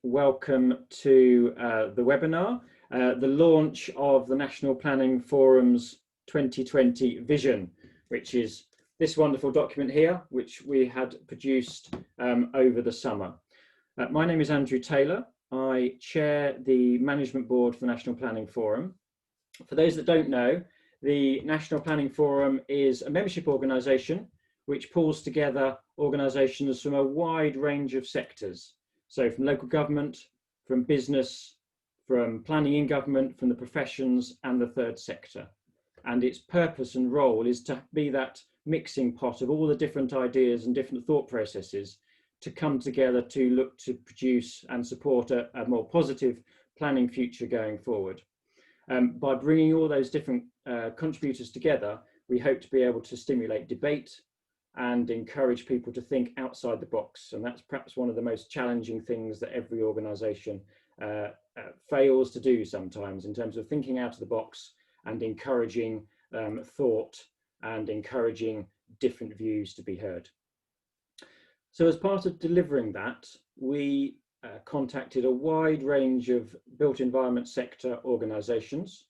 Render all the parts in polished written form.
Welcome to the webinar, the launch of the National Planning Forum's 2020 vision, which is this wonderful document here, which we had produced over the summer. My name is Andrew Taylor. I chair the management board for the National Planning Forum. For those that don't know, the National Planning Forum is a membership organisation which pulls together organisations from a wide range of sectors. So from local government, from business, from planning in government, from the professions and the third sector. And its purpose and role is to be that mixing pot of all the different ideas and different thought processes to come together to look to produce and support a more positive planning future going forward. By bringing all those different contributors together, we hope to be able to stimulate debate and encourage people to think outside the box. And that's perhaps one of the most challenging things that every organisation fails to do sometimes, in terms of thinking out of the box and encouraging thought and encouraging different views to be heard. So as part of delivering that, we contacted a wide range of built environment sector organisations.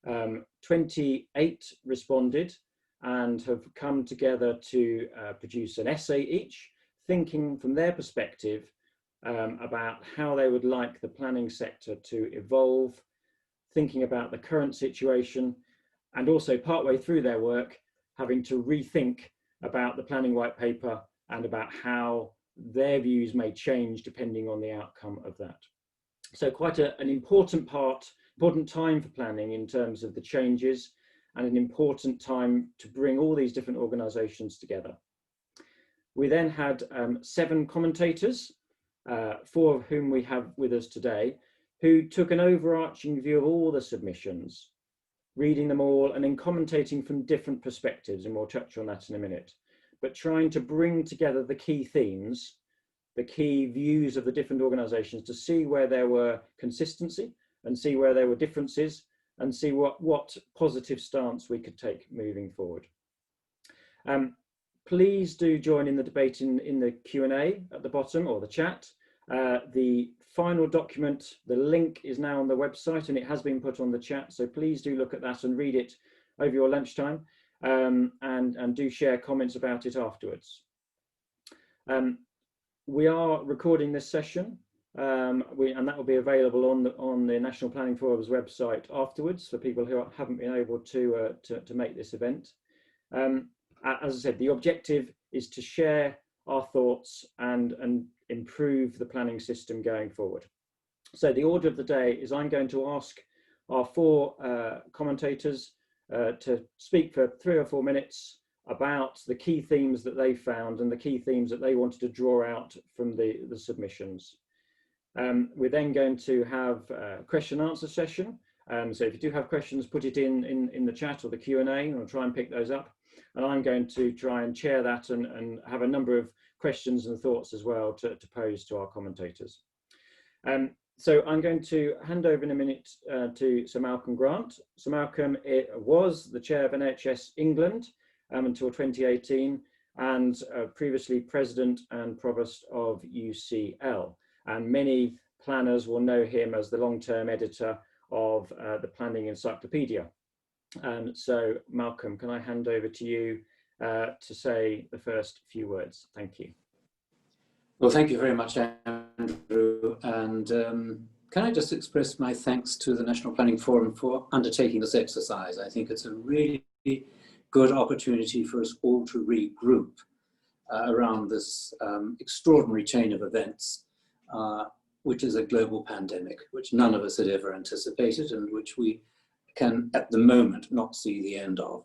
28 responded and have come together to produce an essay each, thinking from their perspective about how they would like the planning sector to evolve, thinking about the current situation, and also partway through their work, having to rethink about the planning white paper and about how their views may change depending on the outcome of that. So quite an important time for planning in terms of the changes, and an important time to bring all these different organisations together. We then had 7 commentators, 4 of whom we have with us today, who took an overarching view of all the submissions, reading them all and then commentating from different perspectives, and we'll touch on that in a minute, but trying to bring together the key themes, the key views of the different organisations to see where there were consistency and see where there were differences, and see what positive stance we could take moving forward. Please do join in the debate in the Q&A at the bottom, or the chat. The final document, the link is now on the website and it has been put on the chat, so please do look at that and read it over your lunchtime, and do share comments about it afterwards. We are recording this session, and that will be available on the National Planning Forum's website afterwards for people who haven't been able to make this event. As I said, the objective is to share our thoughts and improve the planning system going forward. So the order of the day is I'm going to ask our 4 commentators to speak for 3 or 4 minutes about the key themes that they found and the key themes that they wanted to draw out from the submissions. We're then going to have a question and answer session. So if you do have questions, put it in the chat or the Q&A, and I'll try and pick those up. And I'm going to try and chair that and have a number of questions and thoughts as well to pose to our commentators. So I'm going to hand over in a minute to Sir Malcolm Grant. Sir Malcolm was the chair of NHS England until 2018, and previously president and provost of UCL. And many planners will know him as the long-term editor of the Planning Encyclopedia. So Malcolm, can I hand over to you to say the first few words? Thank you. Well, thank you very much, Andrew. And can I just express my thanks to the National Planning Forum for undertaking this exercise. I think it's a really good opportunity for us all to regroup around this extraordinary chain of events, which is a global pandemic, which none of us had ever anticipated and which we can, at the moment, not see the end of.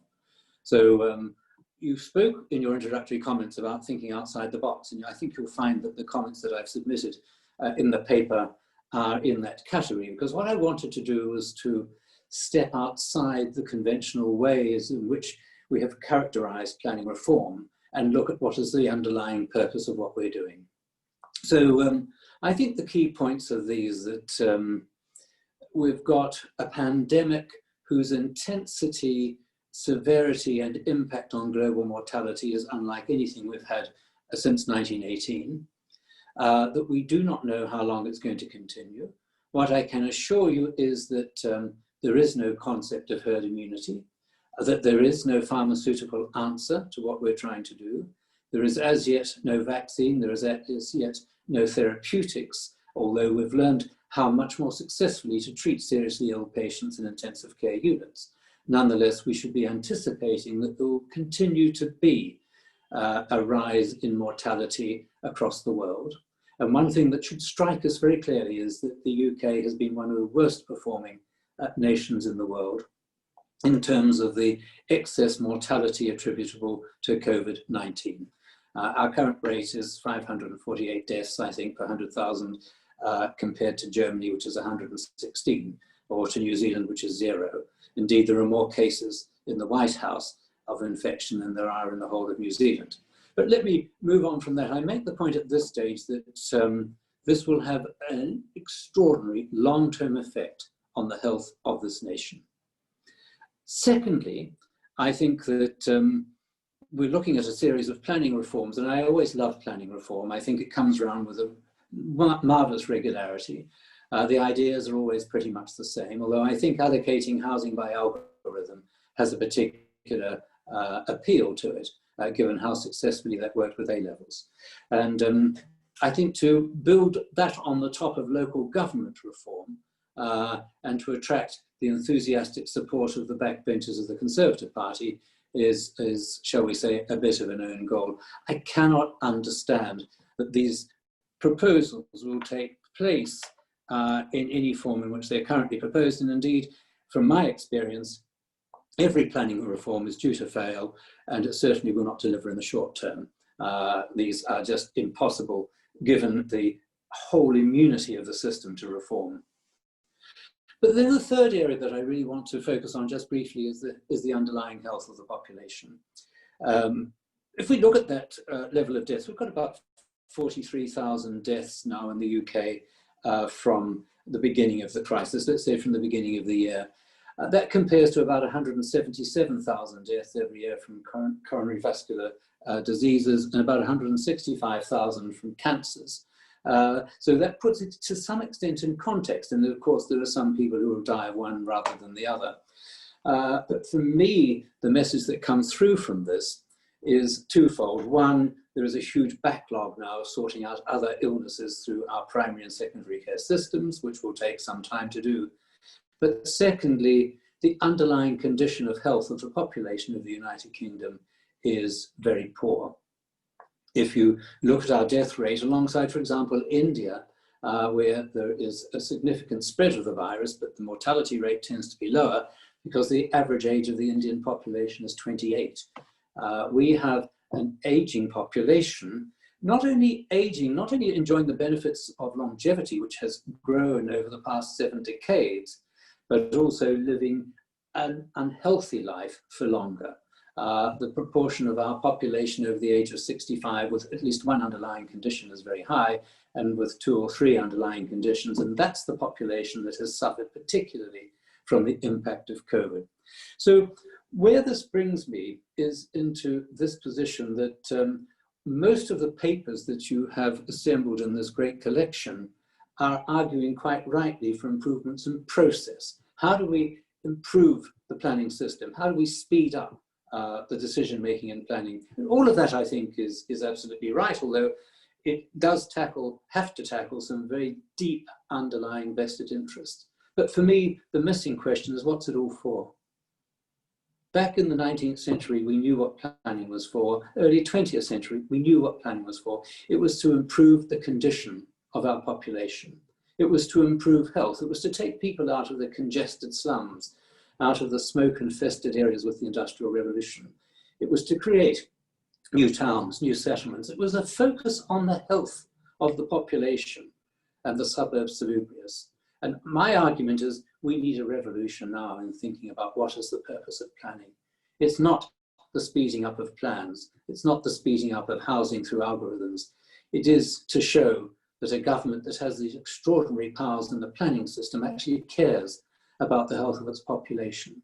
So you spoke in your introductory comments about thinking outside the box, and I think you'll find that the comments that I've submitted in the paper are in that category, because what I wanted to do was to step outside the conventional ways in which we have characterized planning reform and look at what is the underlying purpose of what we're doing. So I think the key points of these that we've got a pandemic whose intensity, severity and impact on global mortality is unlike anything we've had since 1918. that we do not know how long it's going to continue. What I can assure you is that there is no concept of herd immunity, that there is no pharmaceutical answer to what we're trying to do. There is as yet no vaccine, there is as yet no therapeutics, although we've learned how much more successfully to treat seriously ill patients in intensive care units. Nonetheless, we should be anticipating that there will continue to be a rise in mortality across the world. And one thing that should strike us very clearly is that the UK has been one of the worst performing nations in the world in terms of the excess mortality attributable to COVID-19. Our current rate is 548 deaths, I think, per 100,000, compared to Germany, which is 116, or to New Zealand, which is 0. Indeed, there are more cases in the White House of infection than there are in the whole of New Zealand. But let me move on from that. I make the point at this stage that this will have an extraordinary long-term effect on the health of this nation. Secondly, I think that we're looking at a series of planning reforms, and I always love planning reform. I think it comes around with a marvelous regularity. The ideas are always pretty much the same, although I think allocating housing by algorithm has a particular appeal to it, given how successfully that worked with A-levels. And I think to build that on the top of local government reform and to attract the enthusiastic support of the backbenchers of the Conservative Party is, shall we say, a bit of an own goal. I cannot understand that these proposals will take place in any form in which they're currently proposed. And indeed, from my experience, every planning reform is due to fail, and it certainly will not deliver in the short term. These are just impossible, given the whole immunity of the system to reform. But then the third area that I really want to focus on just briefly is the underlying health of the population. If we look at that level of deaths, we've got about 43,000 deaths now in the UK from the beginning of the crisis, let's say from the beginning of the year. That compares to about 177,000 deaths every year from coronary vascular diseases and about 165,000 from cancers. So that puts it to some extent in context. And of course, there are some people who will die of one rather than the other. But for me, the message that comes through from this is twofold. One, there is a huge backlog now of sorting out other illnesses through our primary and secondary care systems, which will take some time to do. But secondly, the underlying condition of health of the population of the United Kingdom is very poor. If you look at our death rate alongside, for example, India, where there is a significant spread of the virus, but the mortality rate tends to be lower because the average age of the Indian population is 28. We have an aging population, not only aging, not only enjoying the benefits of longevity, which has grown over the past 7 decades, but also living an unhealthy life for longer. The proportion of our population over the age of 65 with at least one underlying condition is very high, and with 2 or 3 underlying conditions, and that's the population that has suffered particularly from the impact of COVID. So where this brings me is into this position that most of the papers that you have assembled in this great collection are arguing quite rightly for improvements in process. How do we improve the planning system? How do we speed up the decision-making and planning? And all of that, I think, is absolutely right, although it does have to tackle some very deep underlying vested interests. But for me, the missing question is, what's it all for? Back in the 19th century, we knew what planning was for. Early 20th century, we knew what planning was for. It was to improve the condition of our population. It was to improve health. It was to take people out of the congested slums, out of the smoke-infested areas with the Industrial Revolution. It was to create new towns, new settlements. It was a focus on the health of the population and the suburbs salubrious. And my argument is we need a revolution now in thinking about what is the purpose of planning. It's not the speeding up of plans. It's not the speeding up of housing through algorithms. It is to show that a government that has these extraordinary powers in the planning system actually cares about the health of its population.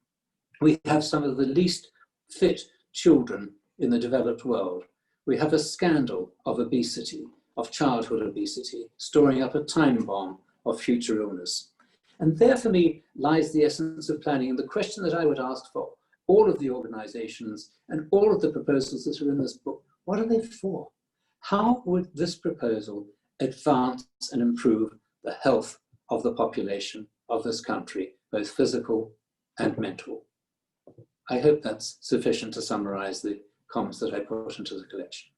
We have some of the least fit children in the developed world. We have a scandal of obesity. of childhood obesity, storing up a time bomb of future illness. And there for me lies the essence of planning. And the question that I would ask for all of the organizations and all of the proposals that are in this book, what are they for? How would this proposal advance and improve the health of the population of this country, both physical and mental? I hope that's sufficient to summarize the comments that I put into the collection.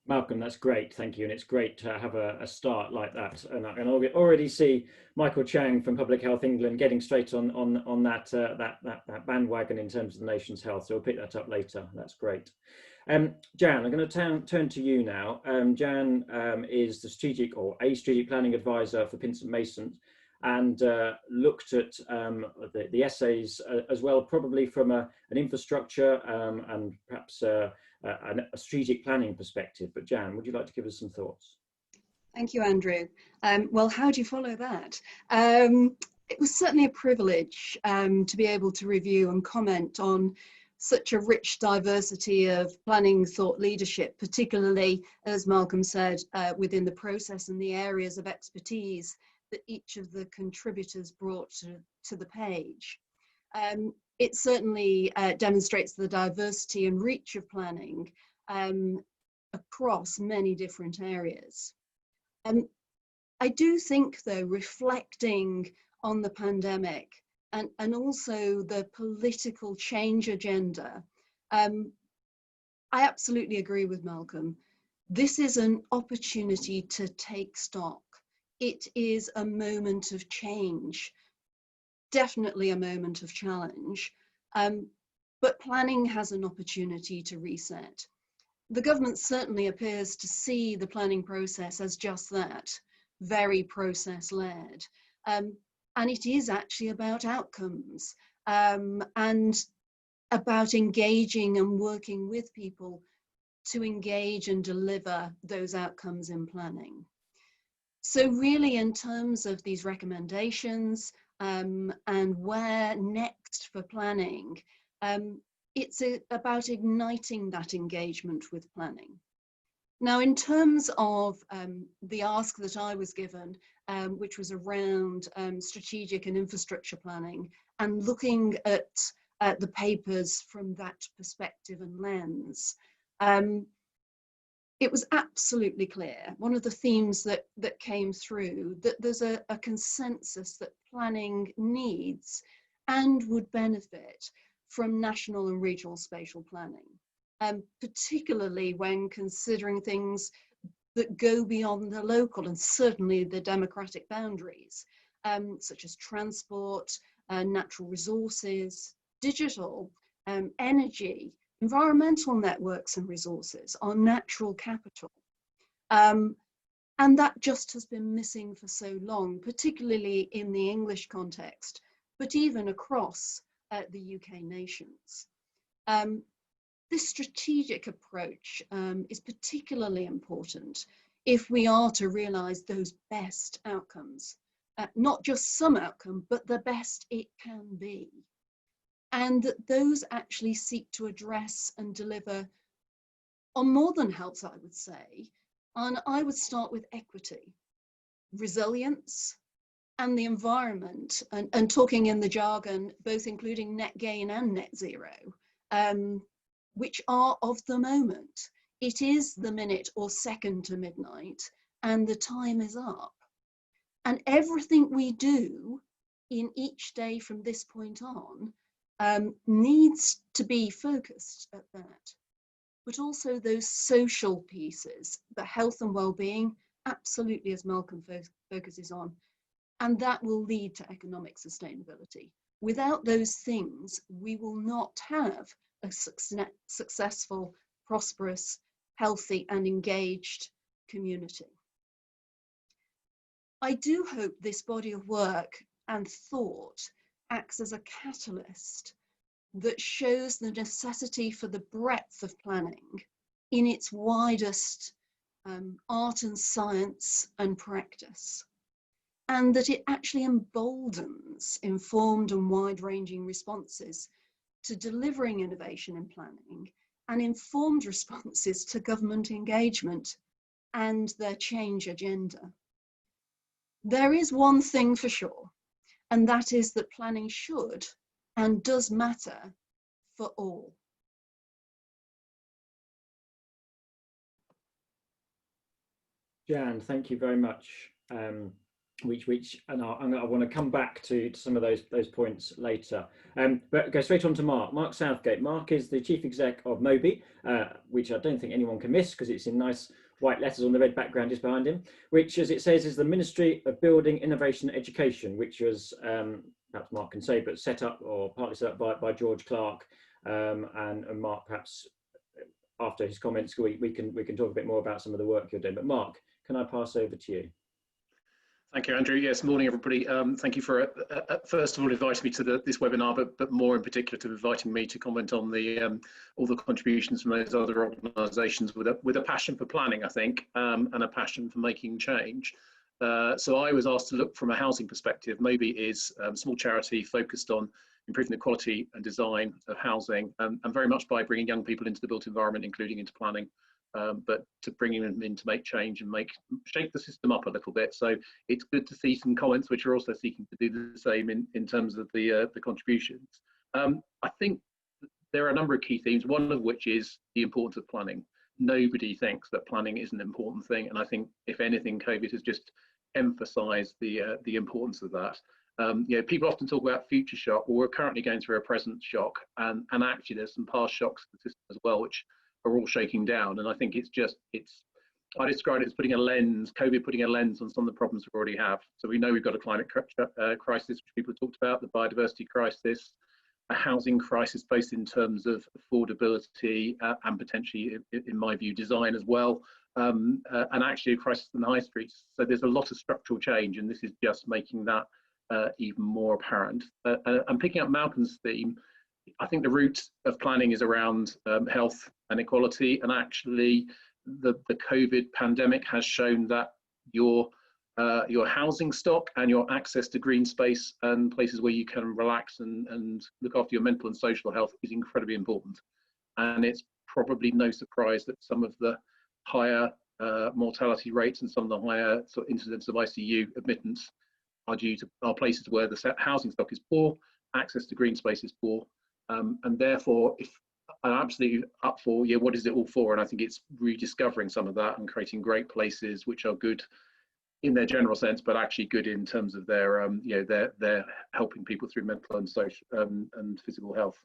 Malcolm, that's great, thank you. And it's great to have a start like that. And I can already see Michael Chang from Public Health England getting straight on that bandwagon in terms of the nation's health. So we'll pick that up later. That's great. Jan, I'm going to turn to you now. Jan is the strategic planning advisor for Pinsent Masons, and looked at the essays as well, probably from an infrastructure and perhaps a strategic planning perspective. But Jan, would you like to give us some thoughts? Thank you, Andrew. Well, how do you follow that? It was certainly a privilege to be able to review and comment on such a rich diversity of planning thought leadership, particularly, as Malcolm said, within the process and the areas of expertise that each of the contributors brought to the page. It certainly demonstrates the diversity and reach of planning across many different areas. I do think, though, reflecting on the pandemic and also the political change agenda, I absolutely agree with Malcolm. This is an opportunity to take stock. It is a moment of change, definitely a moment of challenge, but planning has an opportunity to reset. The government certainly appears to see the planning process as just that, very process-led. And it is actually about outcomes and about engaging and working with people to engage and deliver those outcomes in planning. So really, in terms of these recommendations and where next for planning, it's about igniting that engagement with planning. Now, in terms of the ask that I was given, which was around strategic and infrastructure planning, and looking at the papers from that perspective and lens, it was absolutely clear, one of the themes that came through, that there's a consensus that planning needs and would benefit from national and regional spatial planning, particularly when considering things that go beyond the local and certainly the democratic boundaries, such as transport, natural resources, digital, energy, environmental networks and resources, our natural capital. And that just has been missing for so long, particularly in the English context, but even across the UK nations. This strategic approach is particularly important if we are to realise those best outcomes, not just some outcome, but the best it can be. And that those actually seek to address and deliver on more than health, I would say. And I would start with equity, resilience, and the environment, and talking in the jargon, both including net gain and net zero, which are of the moment. It is the minute or second to midnight, and the time is up. And everything we do in each day from this point on needs to be focused at that. But also those social pieces, the health and well-being, absolutely, as Malcolm focuses on, and that will lead to economic sustainability. Without those things, we will not have a successful, prosperous, healthy and engaged community. I do hope this body of work and thought acts as a catalyst that shows the necessity for the breadth of planning in its widest art and science and practice, and that it actually emboldens informed and wide-ranging responses to delivering innovation in planning and informed responses to government engagement and their change agenda. There is one thing for sure, and that is that planning should and does matter for all. Jan, thank you very much. And I want to come back to some of those points later. But go straight on to Mark. Mark Southgate. Mark is the chief exec of MOBI, which I don't think anyone can miss because it's in nice white letters on the red background just behind him, which, as it says, is the Ministry of Building, Innovation and Education, which was, perhaps Mark can say, but set up or partly set up by George Clark. And Mark, perhaps after his comments, we can talk a bit more about some of the work you're doing. But Mark, can I pass over to you? Thank you, Andrew. Yes, morning, everybody. Thank you for, first of all, inviting me to this webinar, but more in particular to inviting me to comment on the all the contributions from those other organisations with a passion for planning, I think, and a passion for making change. So I was asked to look from a housing perspective. MOBI is a small charity focused on improving the quality and design of housing, and very much by bringing young people into the built environment, including into planning. But to bringing them in to make change and shake the system up a little bit. So it's good to see some comments which are also seeking to do the same in terms of the contributions. I think there are a number of key themes, one of which is the importance of planning. Nobody thinks that planning is an important thing, and I think if anything, COVID has just emphasised the importance of that. You know, people often talk about future shock. Well, we're currently going through a present shock, and actually there's some past shocks to the system as well, which are all shaking down. And I think I describe it as putting a lens, COVID putting a lens on some of the problems we already have. So we know we've got a climate crisis, which people have talked about, the biodiversity crisis, a housing crisis, both in terms of affordability and potentially, in my view, design as well, and actually a crisis in the high streets. So there's a lot of structural change, and this is just making that even more apparent. And picking up Malcolm's theme, I think the root of planning is around health and equality, and actually the COVID pandemic has shown that your housing stock and your access to green space and places where you can relax and look after your mental and social health is incredibly important. And it's probably no surprise that some of the higher mortality rates and some of the higher sort of incidents of ICU admittance are due to places where the housing stock is poor, access to green space is poor. And therefore, if I'm absolutely up for, yeah, what is it all for? And I think it's rediscovering some of that and creating great places which are good in their general sense, but actually good in terms of their, you know, they're helping people through mental and social and physical health.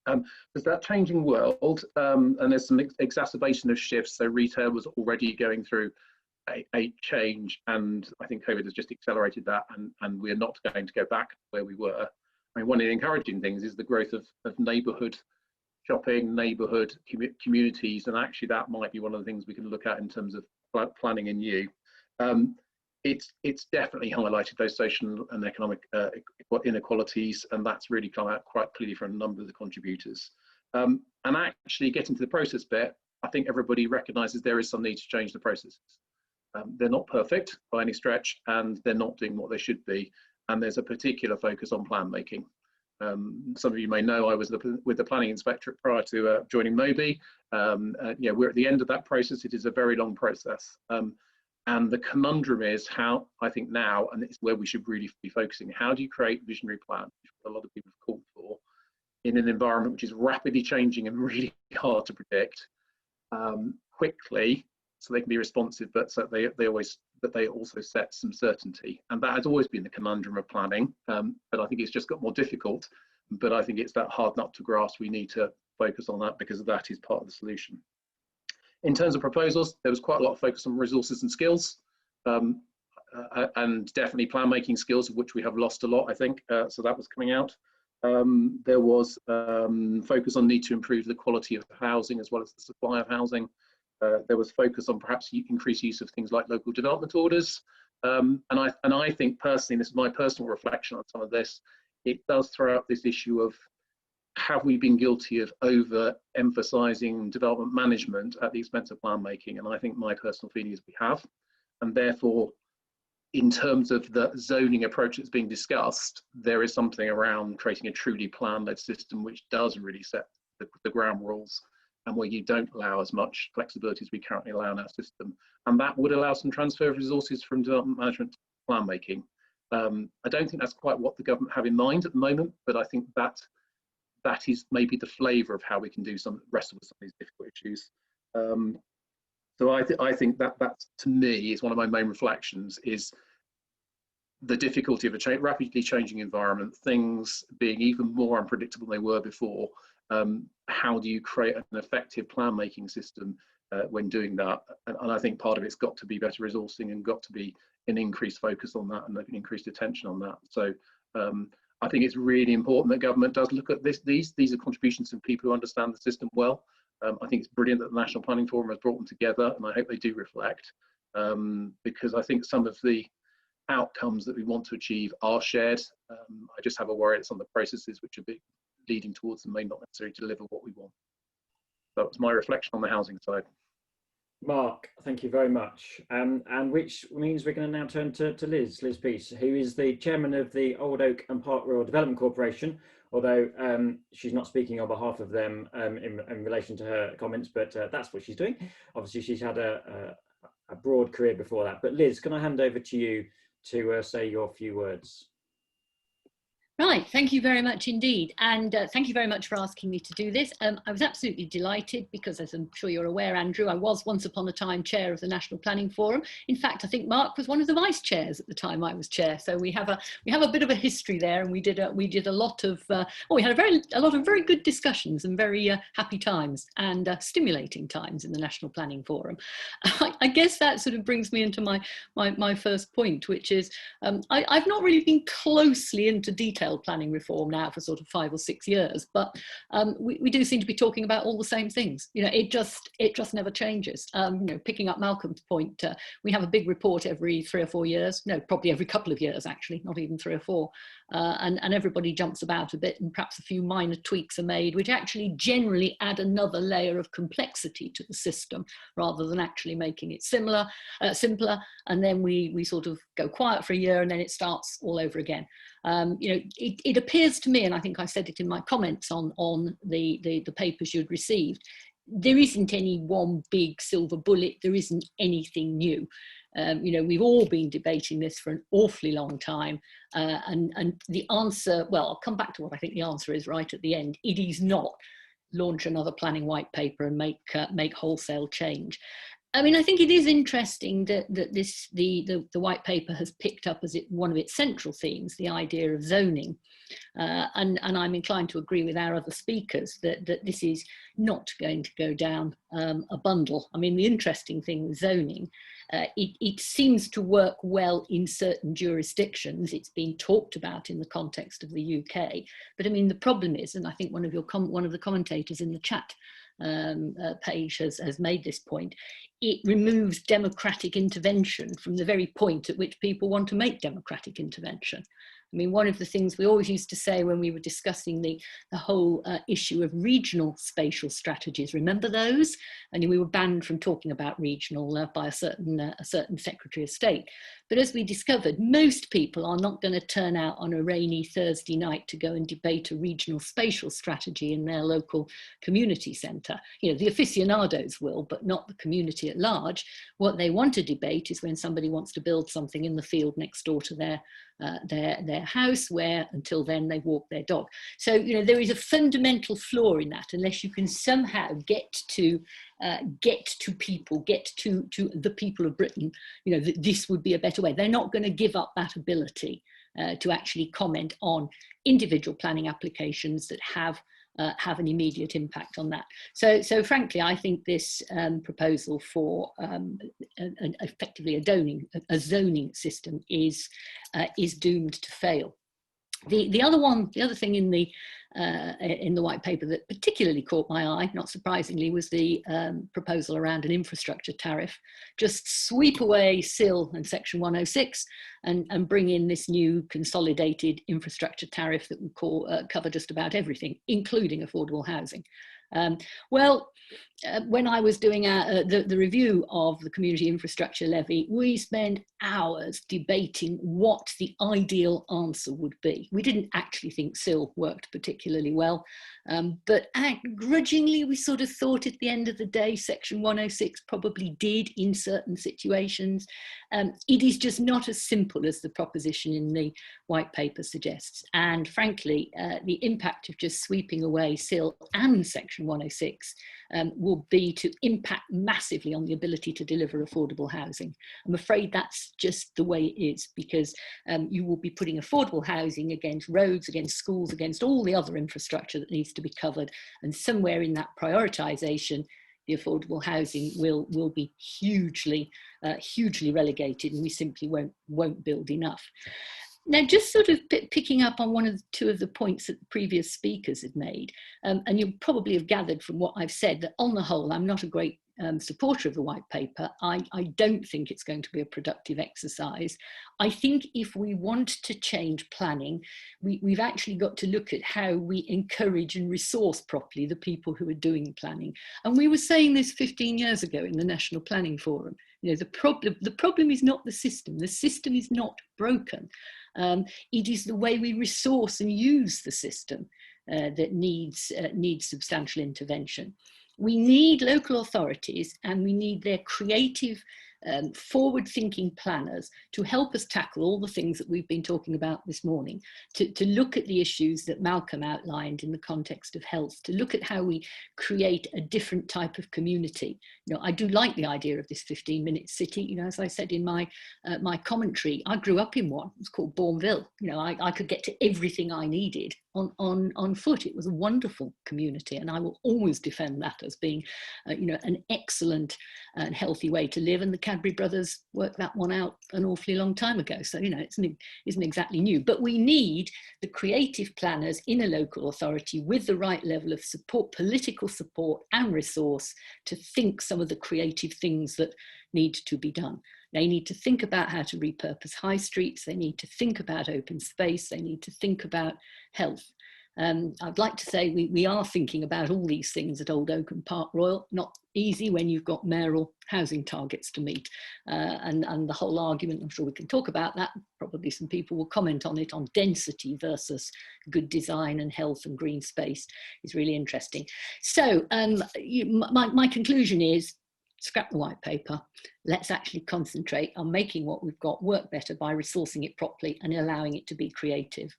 There's that changing world, and there's some exacerbation of shifts. So retail was already going through a change, and I think COVID has just accelerated that, and we're not going to go back where we were. I mean, one of the encouraging things is the growth of neighbourhood shopping, neighbourhood communities, and actually that might be one of the things we can look at in terms of planning anew. It's definitely highlighted those social and economic inequalities, and that's really come out quite clearly from a number of the contributors. And actually getting to the process bit, I think everybody recognises there is some need to change the processes. They're not perfect by any stretch, and they're not doing what they should be. And there's a particular focus on plan making. Some of you may know I was with the Planning Inspectorate prior to joining MOBI. Yeah, we're at the end of that process. It is a very long process. And the conundrum is how, I think now, and it's where we should really be focusing, how do you create a visionary plan, which a lot of people have called for, in an environment which is rapidly changing and really hard to predict, quickly, so they can be responsive, but so they also set some certainty. And that has always been the conundrum of planning, but I think it's just got more difficult. But I think it's that hard nut to grasp. We need to focus on that because that is part of the solution. In terms of proposals, there was quite a lot of focus on resources and skills, and definitely plan making skills, of which we have lost a lot, I think. So that was coming out. There was focus on need to improve the quality of housing as well as the supply of housing. There was focus on perhaps increased use of things like local development orders. And I think personally, this is my personal reflection on some of this, it does throw up this issue of, have we been guilty of over-emphasising development management at the expense of plan making? And I think my personal feeling is we have. And therefore, in terms of the zoning approach that's being discussed, there is something around creating a truly plan-led system which does really set the ground rules and where you don't allow as much flexibility as we currently allow in our system. And that would allow some transfer of resources from development management to plan making. I don't think that's quite what the government have in mind at the moment, but I think that is maybe the flavour of how we can do wrestle with some of these difficult issues. So I think that to me is one of my main reflections, is the difficulty of a rapidly changing environment, things being even more unpredictable than they were before. How do you create an effective plan making system when doing that? And I think part of it's got to be better resourcing and got to be an increased focus on that and an increased attention on that. So I think it's really important that government does look at this. These are contributions from people who understand the system well. I think it's brilliant that the National Planning Forum has brought them together, and I hope they do reflect, because I think some of the outcomes that we want to achieve are shared. I just have a worry that some of the processes which are leading towards them may not necessarily deliver what we want. That was my reflection on the housing side. Mark, thank you very much. And which means we're going to now turn to Liz Peace, who is the chairman of the Old Oak and Park Royal Development Corporation, although she's not speaking on behalf of them in relation to her comments, but that's what she's doing. Obviously, she's had a broad career before that. But Liz, can I hand over to you to say your few words? Right, thank you very much indeed. And thank you very much for asking me to do this. I was absolutely delighted because, as I'm sure you're aware, Andrew, I was once upon a time chair of the National Planning Forum. In fact, I think Mark was one of the vice chairs at the time I was chair. So we have a bit of a history there, and we did a lot of we had a lot of very good discussions and very happy times and stimulating times in the National Planning Forum. I guess that sort of brings me into my first point, which is I've not really been closely into detail planning reform now for sort of 5 or 6 years, but we do seem to be talking about all the same things. You know, it just never changes. You know, picking up Malcolm's point, we have a big report every 3 or 4 years. No, probably every couple of years actually, not even 3 or 4. And everybody jumps about a bit, and perhaps a few minor tweaks are made, which actually generally add another layer of complexity to the system rather than actually making it simpler. And then we sort of go quiet for a year, and then it starts all over again. You know, it appears to me, and I think I said it in my comments on the papers you'd received, there isn't any one big silver bullet. There isn't anything new. You know, we've all been debating this for an awfully long time, and the answer, well, I'll come back to what I think the answer is right at the end. It is not launch another planning white paper and make wholesale change. I mean, I think it is interesting that the white paper has picked up as one of its central themes the idea of zoning, and I'm inclined to agree with our other speakers that this is not going to go down a bundle. I mean, the interesting thing with zoning, it seems to work well in certain jurisdictions. It's been talked about in the context of the UK, but I mean, the problem is, and I think one of the commentators in the chat page has made this point, it removes democratic intervention from the very point at which people want to make democratic intervention. I mean, one of the things we always used to say when we were discussing the whole issue of regional spatial strategies, remember those? And we were banned from talking about regional by a certain Secretary of State. But as we discovered, most people are not going to turn out on a rainy Thursday night to go and debate a regional spatial strategy in their local community centre. You know, the aficionados will, but not the community at large. What they want to debate is when somebody wants to build something in the field next door to their house, where until then they walk their dog. So, you know, there is a fundamental flaw in that unless you can somehow get to people, get to the people of Britain, you know, that this would be a better way. They're not going to give up that ability to actually comment on individual planning applications that have an immediate impact on that. So frankly, I think this proposal for effectively a zoning system is doomed to fail. The other thing in the white paper that particularly caught my eye, not surprisingly, was the proposal around an infrastructure tariff. Just sweep away SIL and Section 106 and bring in this new consolidated infrastructure tariff that would cover just about everything, including affordable housing. Well, when I was doing the review of the community infrastructure levy, we spent hours debating what the ideal answer would be. We didn't actually think SIL worked particularly well, but grudgingly we sort of thought at the end of the day section 106 probably did in certain situations. It is just not as simple as the proposition in the white paper suggests, and frankly the impact of just sweeping away SIL and section 106 will be to impact massively on the ability to deliver affordable housing. I'm afraid that's just the way it is, because you will be putting affordable housing against roads, against schools, against all the other infrastructure that needs to be covered, and somewhere in that prioritisation the affordable housing will be hugely relegated, and we simply won't build enough. Now, just sort of picking up on two of the points that the previous speakers had made, and you probably have gathered from what I've said that on the whole, I'm not a great supporter of the white paper. I don't think it's going to be a productive exercise. I think if we want to change planning, we've actually got to look at how we encourage and resource properly the people who are doing planning. And we were saying this 15 years ago in the National Planning Forum. You know, the problem is not the system. The system is not broken. It is the way we resource and use the system that needs substantial intervention. We need local authorities, and we need their creative, forward-thinking planners to help us tackle all the things that we've been talking about this morning, to look at the issues that Malcolm outlined in the context of health, to look at how we create a different type of community. You know, I do like the idea of this 15-minute city. You know, as I said in my my commentary, I grew up in one. It was called Bourneville. You know, I could get to everything I needed on foot. It was a wonderful community, and I will always defend that as being, you know, an excellent and healthy way to live. And the Cadbury brothers worked that one out an awfully long time ago. So, you know, it isn't exactly new, but we need the creative planners in a local authority with the right level of support, political support and resource, to think some of the creative things that need to be done. They need to think about how to repurpose high streets. They need to think about open space. They need to think about health. I'd like to say we are thinking about all these things at Old Oak and Park Royal. Not easy when you've got mayoral housing targets to meet. And the whole argument, I'm sure we can talk about that, probably some people will comment on it, on density versus good design and health and green space is really interesting. So my conclusion is, scrap the white paper. Let's actually concentrate on making what we've got work better by resourcing it properly and allowing it to be creative.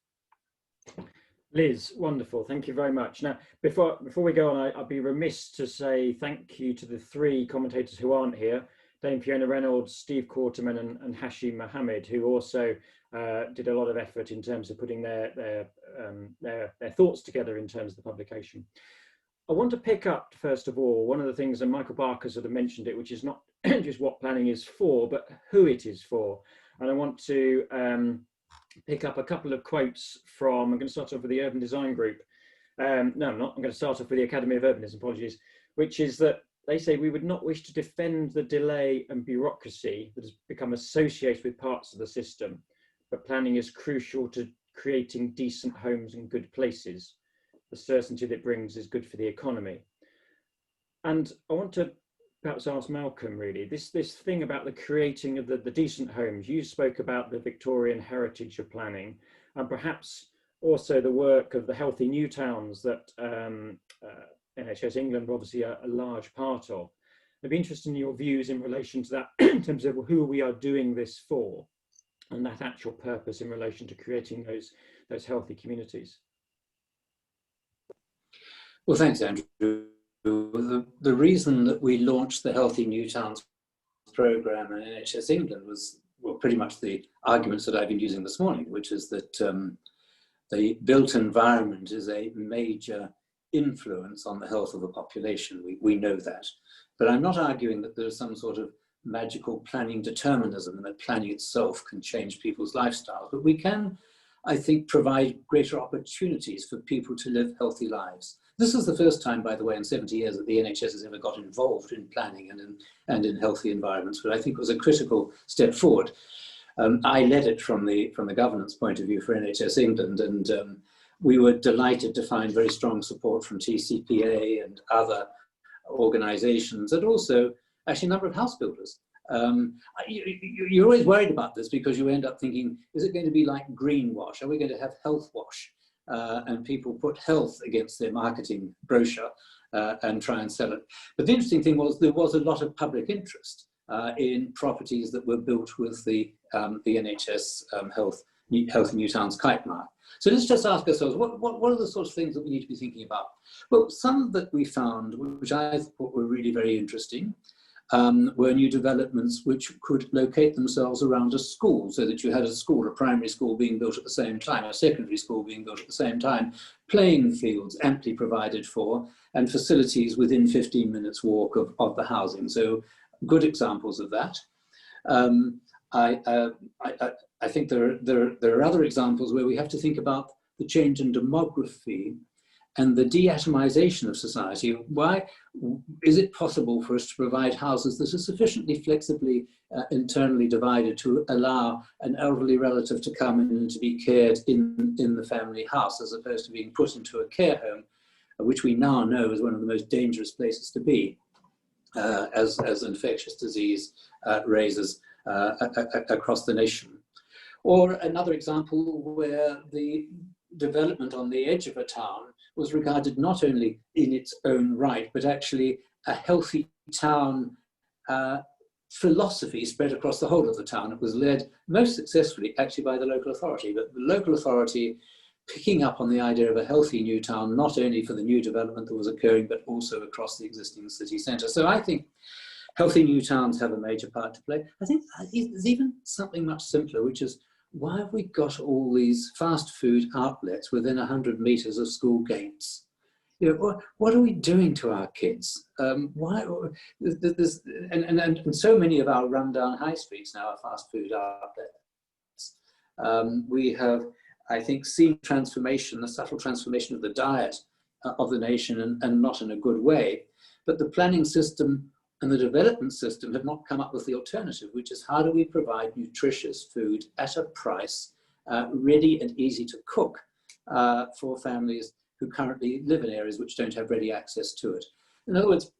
Liz, wonderful. Thank you very much. Now, before we go on, I'd be remiss to say thank you to the three commentators who aren't here, Dame Fiona Reynolds, Steve Quarterman and Hashim Mohammed, who also did a lot of effort in terms of putting their thoughts together in terms of the publication. I want to pick up, first of all, one of the things, and Michael Barker sort of mentioned it, which is not just what planning is for, but who it is for. And I want to pick up a couple of quotes from, I'm going to start off with the Urban Design Group. No, I'm not. I'm going to start off with the Academy of Urbanism, apologies, which is that they say we would not wish to defend the delay and bureaucracy that has become associated with parts of the system, but planning is crucial to creating decent homes and good places. The certainty that brings is good for the economy. And I want to perhaps ask Malcolm, really, this thing about the creating of the decent homes. You spoke about the Victorian heritage of planning, and perhaps also the work of the healthy new towns that NHS England were obviously a large part of. I'd be interested in your views in relation to that, in terms of who we are doing this for, and that actual purpose in relation to creating those healthy communities. Well, thanks, Andrew. The reason that we launched the Healthy New Towns programme in NHS England was, well, pretty much the arguments that I've been using this morning, which is that the built environment is a major influence on the health of the population. We know that. But I'm not arguing that there's some sort of magical planning determinism and that planning itself can change people's lifestyles. But we can, I think, provide greater opportunities for people to live healthy lives. This is the first time, by the way, in 70 years that the NHS has ever got involved in planning and in healthy environments, but I think it was a critical step forward. I led it from the governance point of view for NHS England, and we were delighted to find very strong support from TCPA and other organisations, and also actually a number of house builders. You're always worried about this because you end up thinking, is it going to be like greenwash? Are we going to have health wash? And people put health against their marketing brochure and try and sell it. But the interesting thing was there was a lot of public interest in properties that were built with the NHS Health New Towns kite mark. So let's just ask ourselves, what are the sorts of things that we need to be thinking about? Well, some that we found, which I thought were really very interesting, were new developments which could locate themselves around a school, so that you had a school, a primary school being built at the same time, a secondary school being built at the same time, playing fields amply provided for, and facilities within 15 minutes walk of the housing. So good examples of that. I think there are other examples where we have to think about the change in demography and the de-atomization of society. Why is it possible for us to provide houses that are sufficiently flexibly internally divided to allow an elderly relative to come in and to be cared in the family house, as opposed to being put into a care home, which we now know is one of the most dangerous places to be, as infectious disease raises across the nation. Or another example where the development on the edge of a town was regarded not only in its own right, but actually a healthy town philosophy spread across the whole of the town. It was led most successfully actually by the local authority, but the local authority picking up on the idea of a healthy new town, not only for the new development that was occurring, but also across the existing city centre. So I think healthy new towns have a major part to play. I think there's even something much simpler, which is, why have we got all these fast food outlets within 100 metres of school gates? You know, what are we doing to our kids? Why? And so many of our rundown high streets now are fast food outlets. We have, I think, seen transformation, the subtle transformation of the diet of the nation, and not in a good way. But the planning system and the development system have not come up with the alternative, which is, how do we provide nutritious food at a price, ready and easy to cook for families who currently live in areas which don't have ready access to it. In other words,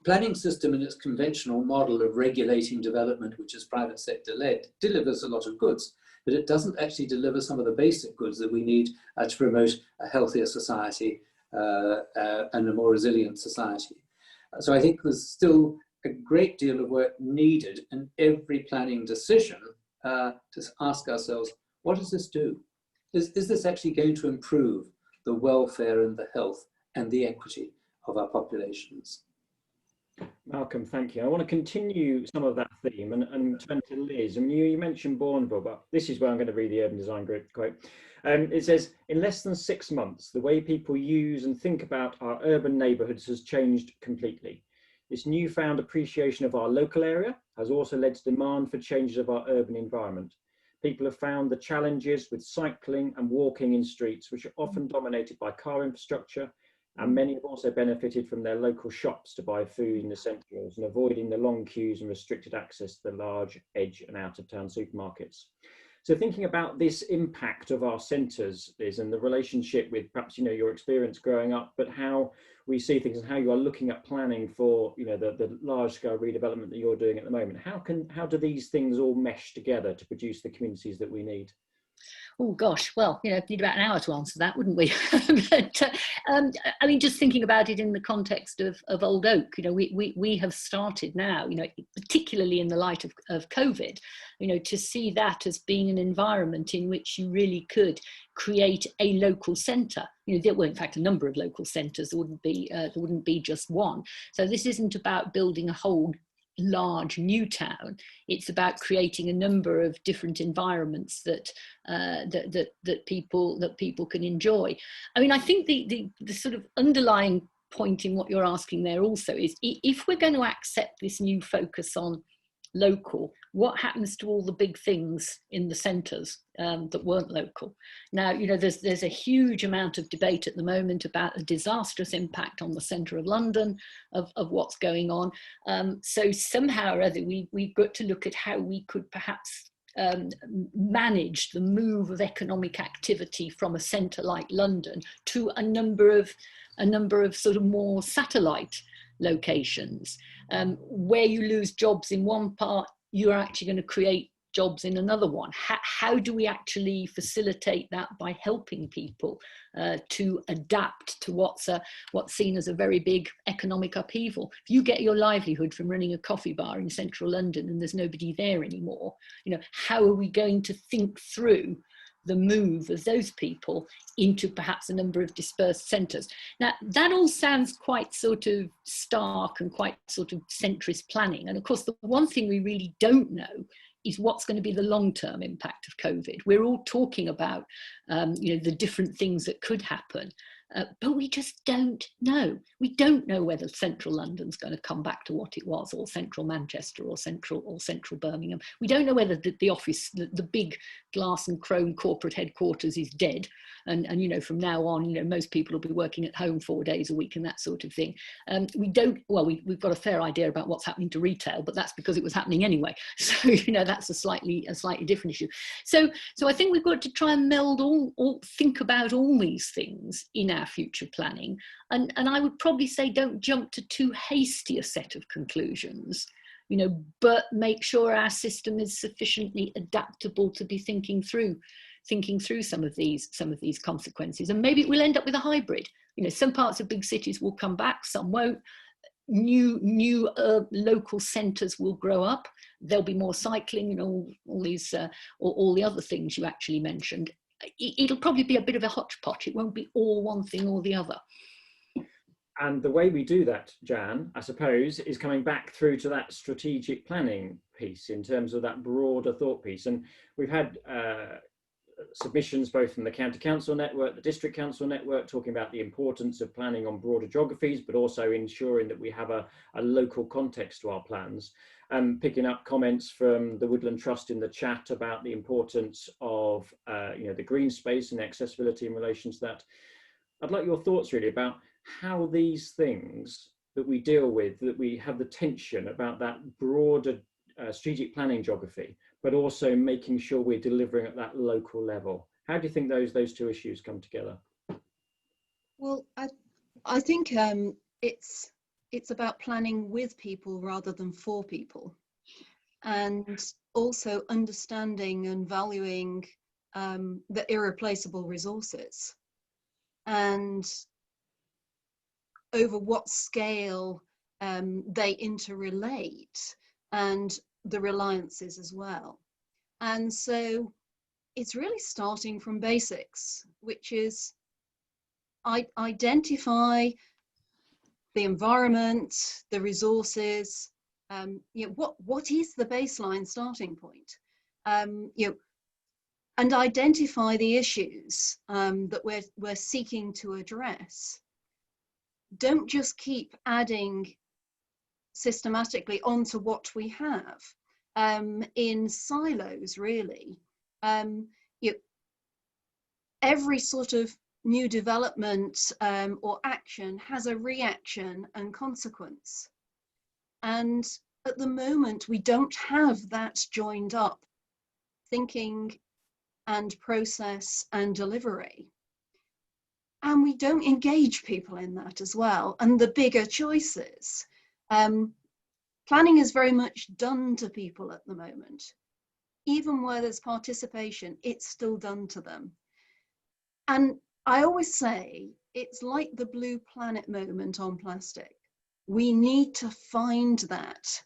planning system in its conventional model of regulating development, which is private sector led, delivers a lot of goods, but it doesn't actually deliver some of the basic goods that we need to promote a healthier society and a more resilient society. So I think there's still a great deal of work needed in every planning decision to ask ourselves, what does this do? Is this actually going to improve the welfare and the health and the equity of our populations? Malcolm, thank you. I want to continue some of that theme and turn to Liz. I mean, you mentioned Bourneville, but this is where I'm going to read the Urban Design Group quote. It says, in less than 6 months, the way people use and think about our urban neighbourhoods has changed completely. This newfound appreciation of our local area has also led to demand for changes of our urban environment. People have found the challenges with cycling and walking in streets, which are often dominated by car infrastructure, and many have also benefited from their local shops to buy food in the centrals and avoiding the long queues and restricted access to the large edge and out of town supermarkets. So thinking about this impact of our centres, Liz, and the relationship with perhaps, you know, your experience growing up, but how we see things and how you are looking at planning for, you know, the large scale redevelopment that you're doing at the moment. How do these things all mesh together to produce the communities that we need? Oh gosh, well, you know, need about an hour to answer that, wouldn't we? But I mean, just thinking about it in the context of Old Oak, you know, we have started now, you know, particularly in the light of COVID, you know, to see that as being an environment in which you really could create a local centre. You know, there were in fact a number of local centres. There wouldn't be just one. So this isn't about building a whole large new town. It's about creating a number of different environments that people can enjoy. I mean, I think the sort of underlying point in what you're asking there also is, if we're going to accept this new focus on local, what happens to all the big things in the centres that weren't local? Now, you know, there's a huge amount of debate at the moment about a disastrous impact on the centre of London of what's going on. So somehow or other, we've got to look at how we could perhaps manage the move of economic activity from a centre like London to a number of sort of more satellite locations, where you lose jobs in one part, you're actually going to create jobs in another one. How do we actually facilitate that by helping people to adapt to what's seen as a very big economic upheaval? If you get your livelihood from running a coffee bar in central London and there's nobody there anymore, you know, how are we going to think through the move of those people into perhaps a number of dispersed centres? Now, that all sounds quite sort of stark and quite sort of centrist planning. And of course, the one thing we really don't know is what's going to be the long-term impact of COVID. We're all talking about, you know, the different things that could happen, but we just don't know. We don't know whether central London's going to come back to what it was, or central Manchester, or central Birmingham. We don't know whether the office, the big glass and chrome corporate headquarters is dead, and you know, from now on, you know, most people will be working at home 4 days a week and that sort of thing. We don't, well, we've got a fair idea about what's happening to retail, but that's because it was happening anyway. So, you know, that's a slightly different issue. So I think we've got to try and meld think about all these things in our future planning. And I would probably say, don't jump to too hasty a set of conclusions, you know, but make sure our system is sufficiently adaptable to be thinking through some of these consequences. And maybe we'll end up with a hybrid. You know, some parts of big cities will come back, some won't. New local centres will grow up. There'll be more cycling, you know, all the other things you actually mentioned. It'll probably be a bit of a hodgepodge. It won't be all one thing or the other. And the way we do that, Jan, I suppose, is coming back through to that strategic planning piece in terms of that broader thought piece. And we've had submissions both from the county council network, the district council network, talking about the importance of planning on broader geographies, but also ensuring that we have a local context to our plans. Picking up comments from the Woodland Trust in the chat about the importance of you know, the green space and accessibility in relation to that. I'd like your thoughts really about how these things that we deal with, that we have the tension about that broader strategic planning geography, but also making sure we're delivering at that local level. How do you think those two issues come together? Well, I think it's about planning with people rather than for people, and also understanding and valuing the irreplaceable resources, and over what scale they interrelate, and the reliances as well. And so it's really starting from basics, which is identify the environment, the resources, you know, what is the baseline starting point, you know, and identify the issues that we're seeking to address. Don't just keep adding systematically onto what we have in silos, really. You know, every sort of new development or action has a reaction and consequence. And at the moment, we don't have that joined up thinking and process and delivery. And we don't engage people in that as well. And the bigger choices. Planning is very much done to people at the moment. Even where there's participation, it's still done to them. And I always say, it's like the Blue Planet moment on plastic. We need to find that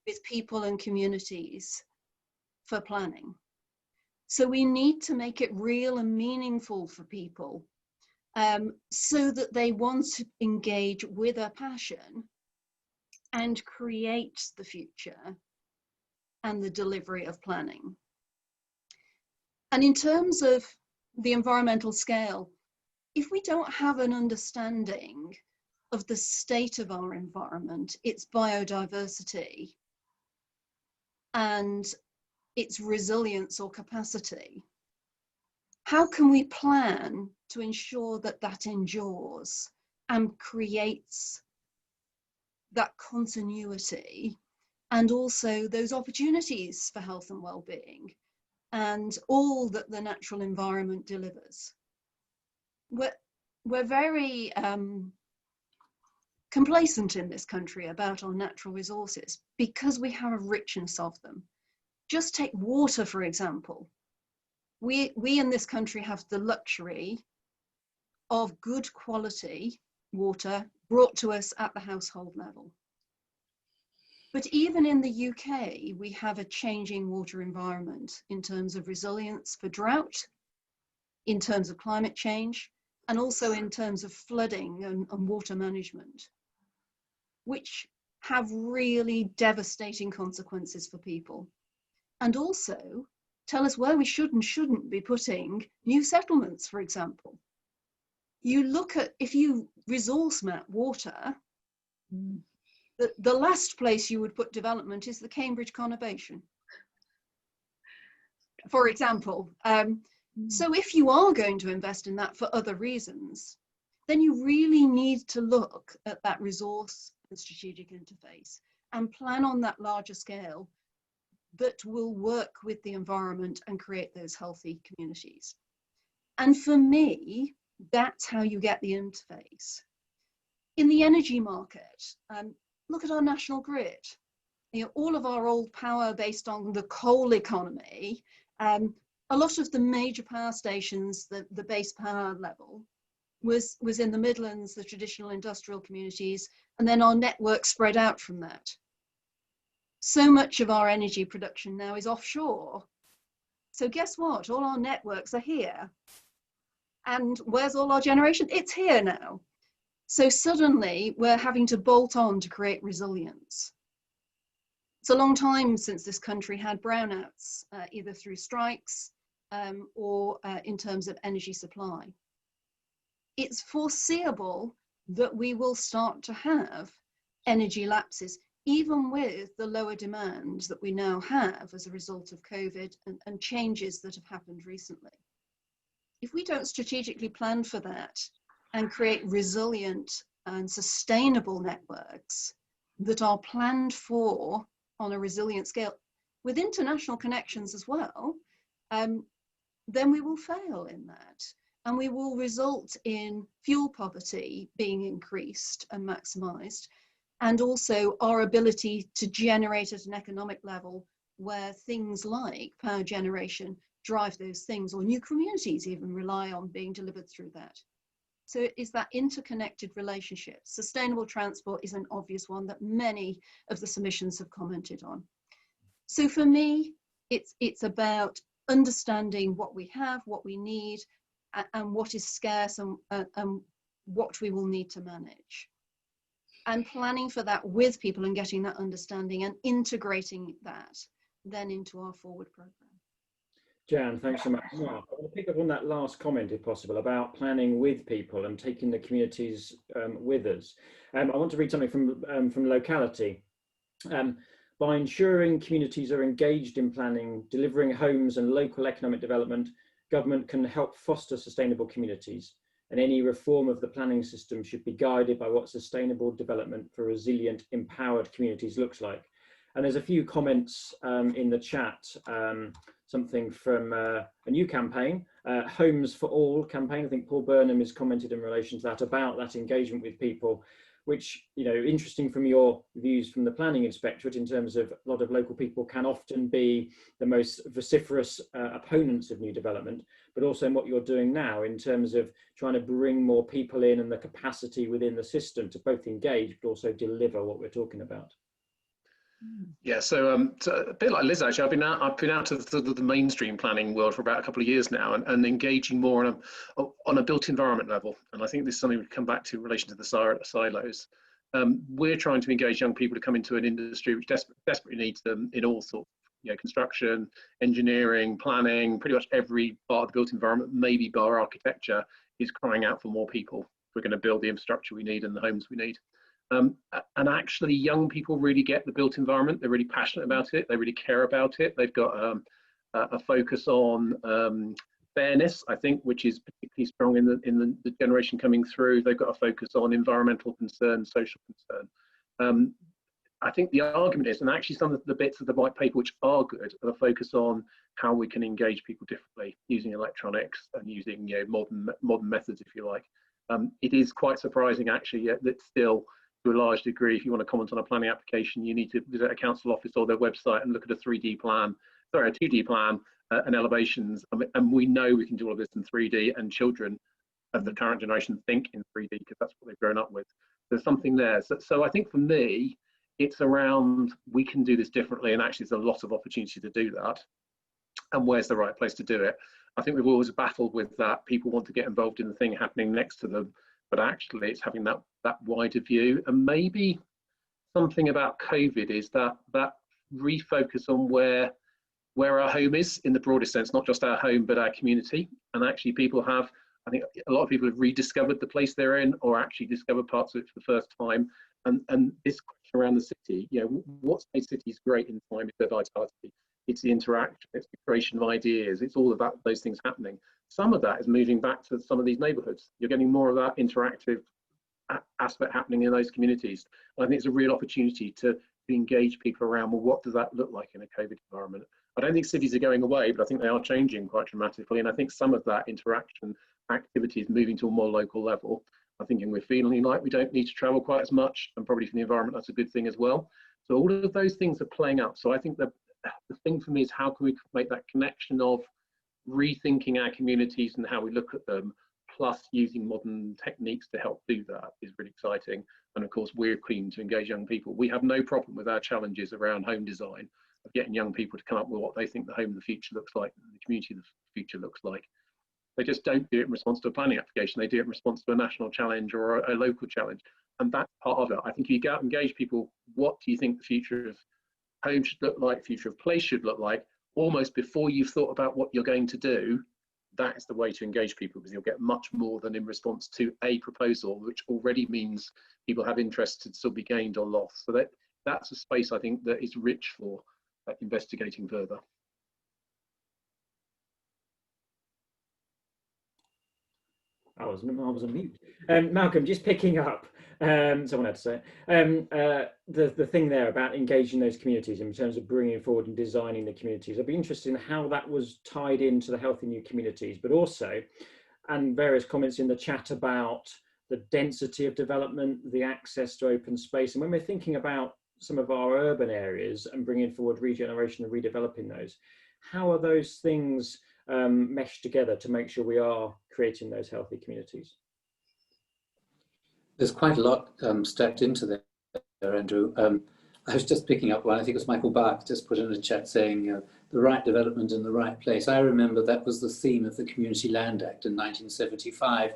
with people and communities for planning. So we need to make it real and meaningful for people, so that they want to engage with a passion and create the future and the delivery of planning. And in terms of the environmental scale, if we don't have an understanding of the state of our environment, its biodiversity, and its resilience or capacity, how can we plan to ensure that that endures and creates that continuity and also those opportunities for health and well-being, and all that the natural environment delivers. We're very complacent in this country about our natural resources because we have a richness of them. Just take water, for example. We in this country have the luxury of good quality water brought to us at the household level. But even in the UK, we have a changing water environment in terms of resilience for drought, in terms of climate change, and also in terms of flooding and water management, which have really devastating consequences for people. And also tell us where we should and shouldn't be putting new settlements, for example. You look at, if you resource map water, the last place you would put development is the Cambridge conurbation, for example. So if you are going to invest in that for other reasons, then you really need to look at that resource and strategic interface and plan on that larger scale that will work with the environment and create those healthy communities. And for me, that's how you get the interface. In the energy market, look at our national grid. You know, all of our old power based on the coal economy, a lot of the major power stations, the base power level, was in the Midlands, the traditional industrial communities, and then our network spread out from that. So much of our energy production now is offshore. So guess what? All our networks are here. And where's all our generation? It's here now. So suddenly we're having to bolt on to create resilience. It's a long time since this country had brownouts, either through strikes or in terms of energy supply. It's foreseeable that we will start to have energy lapses, even with the lower demand that we now have as a result of COVID and changes that have happened recently. If we don't strategically plan for that and create resilient and sustainable networks that are planned for on a resilient scale with international connections as well, then we will fail in that. And we will result in fuel poverty being increased and maximized, and also our ability to generate at an economic level where things like power generation drive those things, or new communities even rely on being delivered through that. So it is that interconnected relationship. Sustainable transport is an obvious one that many of the submissions have commented on. So for me, it's about understanding what we have, what we need, and what is scarce, and what we will need to manage. And planning for that with people and getting that understanding and integrating that then into our forward programme. Jan, thanks so much. Mark, I want to pick up on that last comment, if possible, about planning with people and taking the communities with us. I want to read something from Locality. By ensuring communities are engaged in planning, delivering homes and local economic development, government can help foster sustainable communities. And any reform of the planning system should be guided by what sustainable development for resilient, empowered communities looks like. And there's a few comments in the chat, something from a new campaign, Homes for All campaign. I think Paul Burnham has commented in relation to that, about that engagement with people, which, you know, interesting from your views from the planning inspectorate, in terms of a lot of local people can often be the most vociferous opponents of new development, but also in what you're doing now in terms of trying to bring more people in and the capacity within the system to both engage but also deliver what we're talking about. Yeah, so a bit like Liz, actually, I've been out of the mainstream planning world for about a couple of years now, and engaging more on a built environment level. And I think this is something we come back to in relation to the silos. We're trying to engage young people to come into an industry which desperately needs them in all sorts, you know, construction, engineering, planning, pretty much every part of the built environment, maybe bar architecture, is crying out for more people. We're going to build the infrastructure we need and the homes we need. And actually, young people really get the built environment. They're really passionate about it. They really care about it. They've got a focus on fairness, I think, which is particularly strong in the generation coming through. They've got a focus on environmental concern, social concern. I think the argument is, and actually some of the bits of the white paper which are good, are the focus on how we can engage people differently using electronics and using, you know, modern methods, if you like. It is quite surprising actually that still, to a large degree, if you want to comment on a planning application, you need to visit a council office or their website and look at a 2D plan and elevations. And we know we can do all of this in 3D, and children of the current generation think in 3D because that's what they've grown up with. There's something there. So I think for me, it's around, we can do this differently, and actually there's a lot of opportunity to do that. And where's the right place to do it? I think we've always battled with that. People want to get involved in the thing happening next to them, but actually it's having that wider view. And maybe something about COVID is that refocus on where our home is in the broadest sense, not just our home, but our community. And actually people have, I think a lot of people have rediscovered the place they're in, or actually discovered parts of it for the first time. And this question around the city, you know, what's made cities great in time is their vitality. It's the interaction, it's the creation of ideas, it's all of that, those things happening. Some of that is moving back to some of these neighbourhoods. You're getting more of that interactive aspect happening in those communities. And I think it's a real opportunity to engage people around, well, what does that look like in a COVID environment? I don't think cities are going away, but I think they are changing quite dramatically. And I think some of that interaction activity is moving to a more local level. I think we're feeling like we don't need to travel quite as much, and probably for the environment, that's a good thing as well. So all of those things are playing out. So I think that the thing for me is, how can we make that connection of rethinking our communities and how we look at them, plus using modern techniques to help do that, is really exciting. And of course, we're keen to engage young people. We have no problem with our challenges around home design, of getting young people to come up with what they think the home of the future looks like, and the community of the future looks like. They just don't do it in response to a planning application. They do it in response to a national challenge or a local challenge. And that's part of it. I think if you go out and engage people, what do you think the future of home should look like, future of place should look like, almost before you've thought about what you're going to do, that is the way to engage people, because you'll get much more than in response to a proposal, which already means people have interest to still be gained or lost. So that's a space I think that is rich for investigating further. I was on mute. Malcolm, just picking up, someone had to say it. The thing there about engaging those communities in terms of bringing forward and designing the communities. I'd be interested in how that was tied into the Healthy New Communities, but also, and various comments in the chat about the density of development, the access to open space. And when we're thinking about some of our urban areas and bringing forward regeneration and redeveloping those, how are those things mesh together to make sure we are creating those healthy communities? There's quite a lot stacked into there, Andrew. I was just picking up one, I think it was Michael Bark just put in a chat saying the right development in the right place. I remember that was the theme of the Community Land Act in 1975,